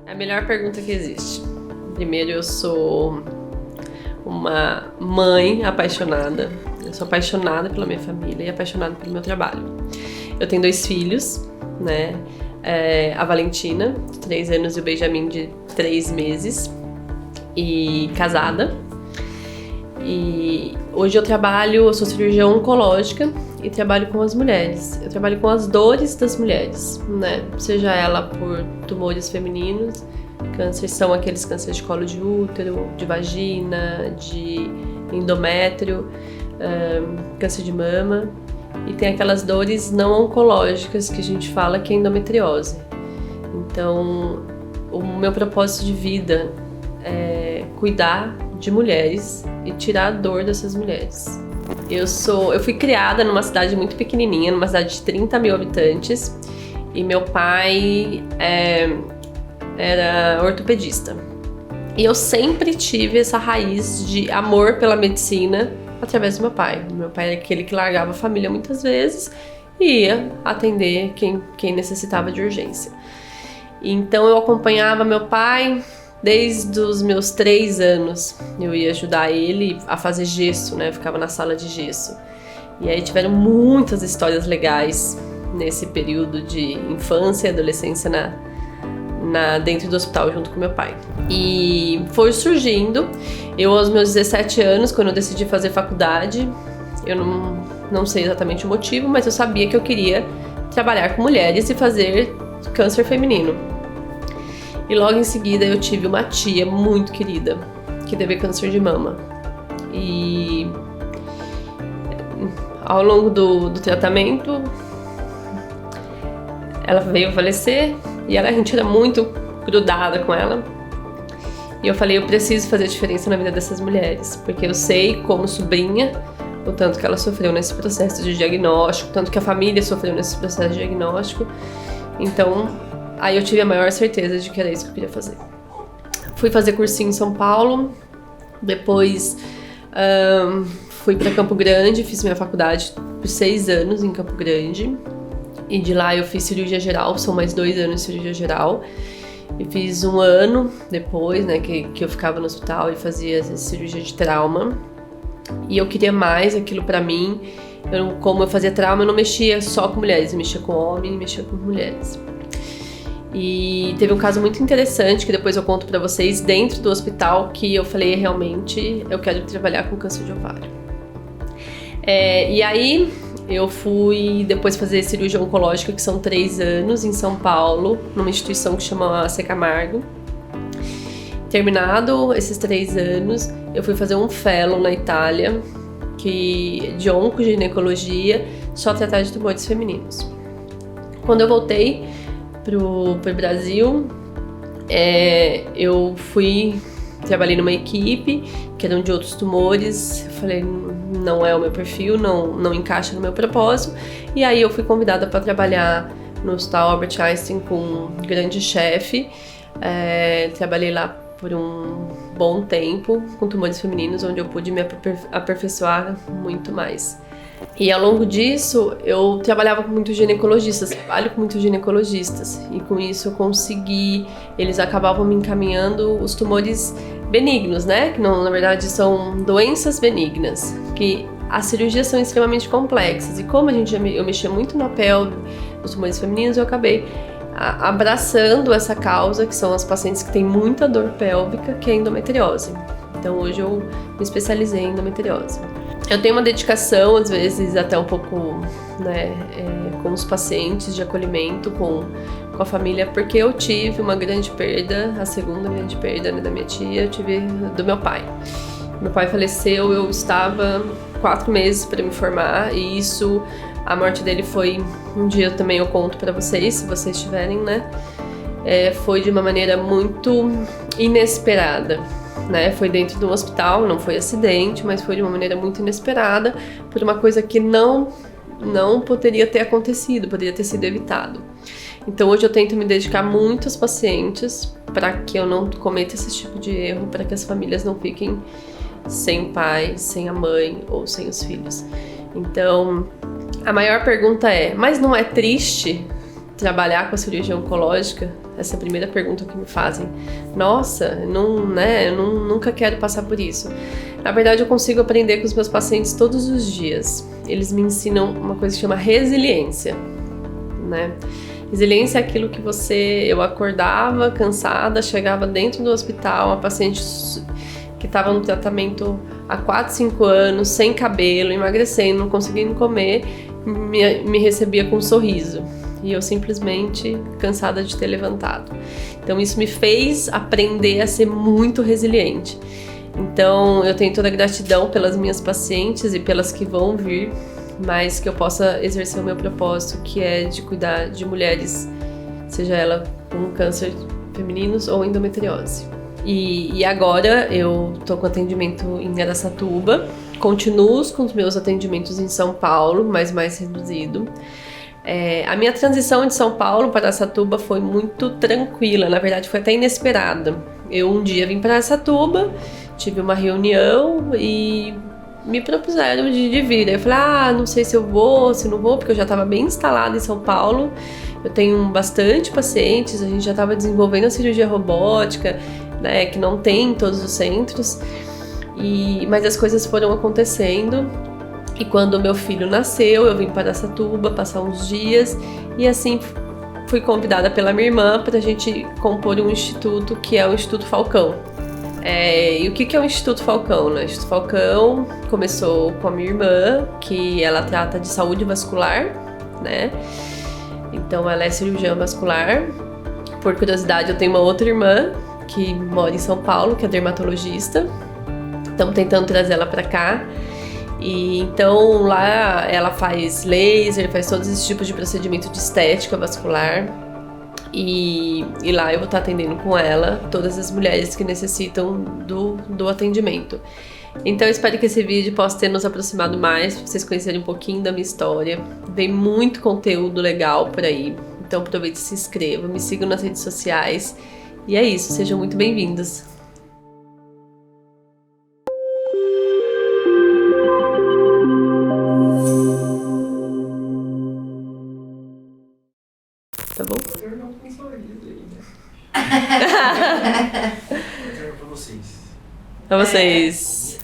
É a melhor pergunta que existe. Primeiro, eu sou uma mãe apaixonada. Eu sou apaixonada pela minha família e apaixonada pelo meu trabalho. Eu tenho 2 filhos, né? A Valentina, de 3 anos, e o Benjamin, de 3 meses. E casada. E hoje eu sou cirurgiã oncológica e trabalho com as mulheres. Eu trabalho com as dores das mulheres, né? Seja ela por tumores femininos, cânceres são aqueles cânceres de colo de útero, de vagina, de endométrio, câncer de mama. E tem aquelas dores não oncológicas que a gente fala que é endometriose. Então, o meu propósito de vida é cuidar de mulheres e tirar a dor dessas mulheres. Eu fui criada numa cidade muito pequenininha, numa cidade de 30 mil habitantes, e meu pai era ortopedista. E eu sempre tive essa raiz de amor pela medicina através do meu pai. Meu pai era aquele que largava a família muitas vezes e ia atender quem necessitava de urgência. Então eu acompanhava meu pai desde os meus 3 anos. Eu ia ajudar ele a fazer gesso, né? Eu ficava na sala de gesso. E aí tiveram muitas histórias legais nesse período de infância e adolescência dentro do hospital junto com meu pai. E foi surgindo. Eu, aos meus 17 anos, quando eu decidi fazer faculdade, eu não sei exatamente o motivo, mas eu sabia que eu queria trabalhar com mulheres e fazer câncer feminino. E logo em seguida eu tive uma tia muito querida que teve câncer de mama. E ao longo do tratamento ela veio falecer e a gente era muito grudada com ela. E eu falei, eu preciso fazer diferença na vida dessas mulheres, porque eu sei como sobrinha o tanto que ela sofreu nesse processo de diagnóstico, tanto que a família sofreu nesse processo de diagnóstico. Então, aí eu tive a maior certeza de que era isso que eu queria fazer. Fui fazer cursinho em São Paulo, depois fui para Campo Grande, fiz minha faculdade por 6 anos em Campo Grande. E de lá eu fiz cirurgia geral, são mais 2 anos de cirurgia geral. E fiz 1 ano depois, né, que eu ficava no hospital e fazia cirurgia de trauma. E eu queria mais aquilo pra mim. Como eu fazia trauma, eu não mexia só com mulheres, eu mexia com homens e mexia com mulheres. E teve um caso muito interessante que depois eu conto pra vocês dentro do hospital, que eu falei, realmente, eu quero trabalhar com câncer de ovário. E aí eu fui depois fazer cirurgia oncológica, que são 3 anos, em São Paulo, numa instituição que chama Secamargo. Terminado esses 3 anos, eu fui fazer um fellow na Itália, de oncoginecologia, só tratar de tumores femininos. Quando eu voltei pro Brasil, eu trabalhei numa equipe que eram de outros tumores. Eu falei, não é o meu perfil, não encaixa no meu propósito. E aí eu fui convidada para trabalhar no Hospital Albert Einstein com um grande chefe. Trabalhei lá por um bom tempo com tumores femininos, onde eu pude me aperfeiçoar muito mais. E ao longo disso, eu trabalhava com muitos ginecologistas, trabalho com muitos ginecologistas, e com isso eu consegui, eles acabavam me encaminhando os tumores benignos, né? Que não, na verdade são doenças benignas, que as cirurgias são extremamente complexas, e como eu mexia muito na pelve dos tumores femininos, eu acabei abraçando essa causa, que são as pacientes que têm muita dor pélvica, que é a endometriose. Então hoje eu me especializei em endometriose. Eu tenho uma dedicação, às vezes até um pouco, né, com os pacientes, de acolhimento com a família, porque eu tive uma grande perda, a segunda grande perda, né, da minha tia, eu tive do meu pai. Meu pai faleceu, eu estava 4 meses para me formar, e a morte dele foi, um dia também eu conto para vocês, se vocês tiverem, né, foi de uma maneira muito inesperada. Né? Foi dentro de um hospital, não foi acidente, mas foi de uma maneira muito inesperada, por uma coisa que não poderia ter acontecido, poderia ter sido evitado. Então hoje eu tento me dedicar muito aos pacientes para que eu não cometa esse tipo de erro, para que as famílias não fiquem sem o pai, sem a mãe ou sem os filhos. Então a maior pergunta mas não é triste trabalhar com a cirurgia oncológica? Essa é a primeira pergunta que me fazem. Nossa, eu nunca quero passar por isso. Na verdade, eu consigo aprender com os meus pacientes todos os dias. Eles me ensinam uma coisa que chama resiliência, né? Resiliência é aquilo que eu acordava cansada, chegava dentro do hospital, uma paciente que estava no tratamento há 4, 5 anos, sem cabelo, emagrecendo, não conseguindo comer, me recebia com um sorriso. E eu simplesmente cansada de ter levantado. Então isso me fez aprender a ser muito resiliente. Então eu tenho toda a gratidão pelas minhas pacientes e pelas que vão vir, mas que eu possa exercer o meu propósito, que é de cuidar de mulheres, seja ela com câncer femininos ou endometriose. E agora eu tô com atendimento em Araçatuba, continuo com os meus atendimentos em São Paulo, mas mais reduzido. A minha transição de São Paulo para Araçatuba foi muito tranquila, na verdade foi até inesperada. Eu um dia vim para Araçatuba, tive uma reunião e me propuseram de vir. Aí eu falei, não sei se eu vou, se não vou, porque eu já estava bem instalada em São Paulo. Eu tenho bastante pacientes, a gente já estava desenvolvendo a cirurgia robótica, né, que não tem em todos os centros. Mas as coisas foram acontecendo. E quando meu filho nasceu, eu vim para Araçatuba passar uns dias e assim fui convidada pela minha irmã para a gente compor um instituto que é o Instituto Falcão. E o que é o Instituto Falcão, né? O Instituto Falcão começou com a minha irmã, que ela trata de saúde vascular, né? Então ela é cirurgiã vascular. Por curiosidade, eu tenho uma outra irmã que mora em São Paulo, que é dermatologista. Estamos tentando trazer ela para cá. E então lá ela faz laser, faz todos esses tipos de procedimento de estética vascular. E lá eu vou estar atendendo com ela todas as mulheres que necessitam do atendimento. Então eu espero que esse vídeo possa ter nos aproximado mais, para vocês conhecerem um pouquinho da minha história. Vem muito conteúdo legal por aí, então aproveite e se inscreva, me sigam nas redes sociais. E é isso, sejam muito bem-vindos. Tá bom? Eu quero dar um sorriso aí, né? Eu quero pra vocês. Pra vocês.